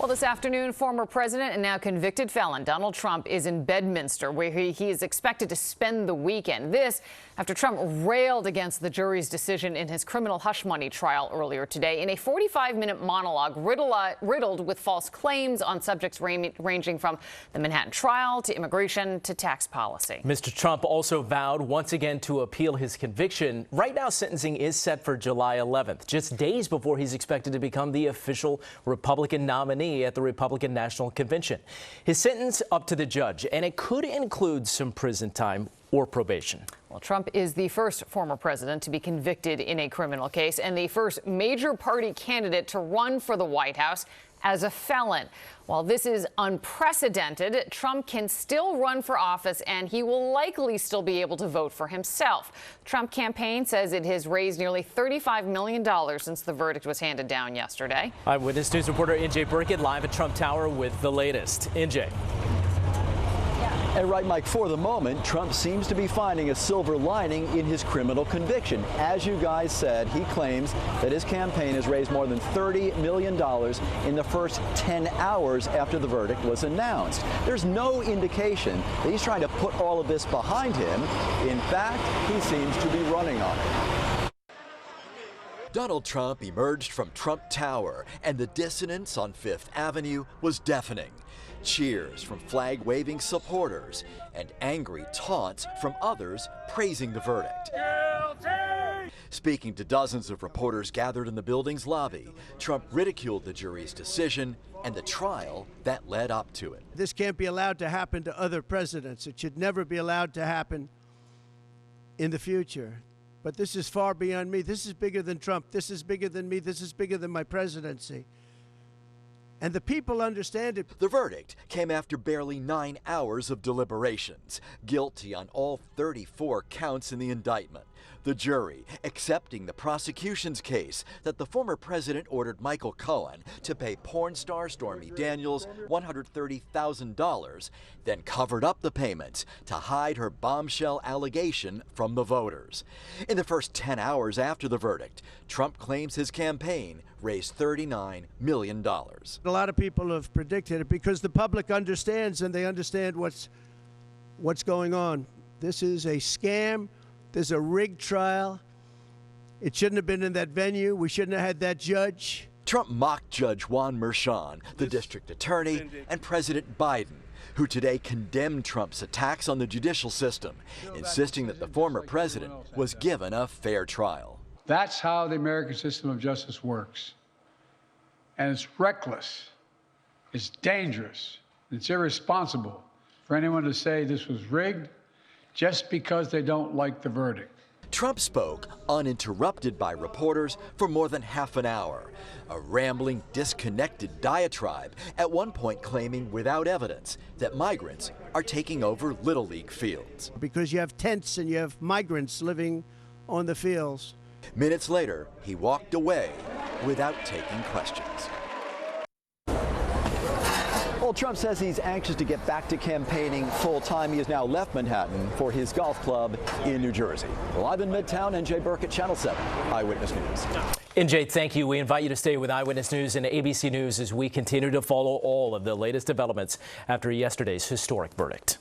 Well, this afternoon, former president and now convicted felon Donald Trump is in Bedminster, where he is expected to spend the weekend. This after Trump railed against the jury's decision in his criminal hush money trial earlier today in a 45-minute monologue riddled with false claims on subjects ranging from the Manhattan trial to immigration to tax policy. Mr. Trump also vowed once again to appeal his conviction. Right now, sentencing is set for July 11th, just days before he's expected to become the official Republican nominee at the Republican National Convention. His sentence up to the judge, and it could include some prison time or probation. Well, Trump is the first former president to be convicted in a criminal case and the first major party candidate to run for the White House as a felon. While this is unprecedented, Trump can still run for office and he will likely still be able to vote for himself. The Trump campaign says it has raised nearly $35 million since the verdict was handed down yesterday. Eyewitness News reporter NJ Burkett live at Trump Tower with the latest. NJ. And right, Mike, for the moment, Trump seems to be finding a silver lining in his criminal conviction. As you guys said, he claims that his campaign has raised more than $30 million in the first 10 hours after the verdict was announced. There's no indication that he's trying to put all of this behind him. In fact, he seems to be running on it. Donald Trump emerged from Trump Tower, and the dissonance on Fifth Avenue was deafening. Cheers from flag-waving supporters and angry taunts from others praising the verdict. Guilty! Speaking to dozens of reporters gathered in the building's lobby, Trump ridiculed the jury's decision and the trial that led up to it. This can't be allowed to happen to other presidents. It should never be allowed to happen in the future. But this is far beyond me. This is bigger than Trump. This is bigger than me. This is bigger than my presidency. And the people understand it. The verdict came after barely 9 hours of deliberations, guilty on all 34 counts in the indictment. The jury accepting the prosecution's case that the former president ordered Michael Cohen to pay porn star Stormy Daniels $130,000, then covered up the payments to hide her bombshell allegation from the voters. In the first 10 hours after the verdict, Trump claims his campaign raised $39 million. A lot of people have predicted it because the public understands, and they understand what's going on. This is a scam. There's a rigged trial. It shouldn't have been in that venue. We shouldn't have had that judge. Trump mocked Judge Juan Merchan, the district attorney, and President Biden, who today condemned Trump's attacks on the judicial system, insisting that the former president was given a fair trial. That's how the American system of justice works. And it's reckless, it's dangerous, it's irresponsible for anyone to say this was rigged just because they don't like the verdict. Trump spoke uninterrupted by reporters for more than half an hour, a rambling, disconnected diatribe, at one point claiming without evidence that migrants are taking over Little League fields. Because you have tents and you have migrants living on the fields. Minutes later, he walked away without taking questions. Well, Trump says he's anxious to get back to campaigning full-time. He has now left Manhattan for his golf club in New Jersey. Live in Midtown, NJ Burkett, Channel 7, Eyewitness News. NJ, thank you. We invite you to stay with Eyewitness News and ABC News as we continue to follow all of the latest developments after yesterday's historic verdict.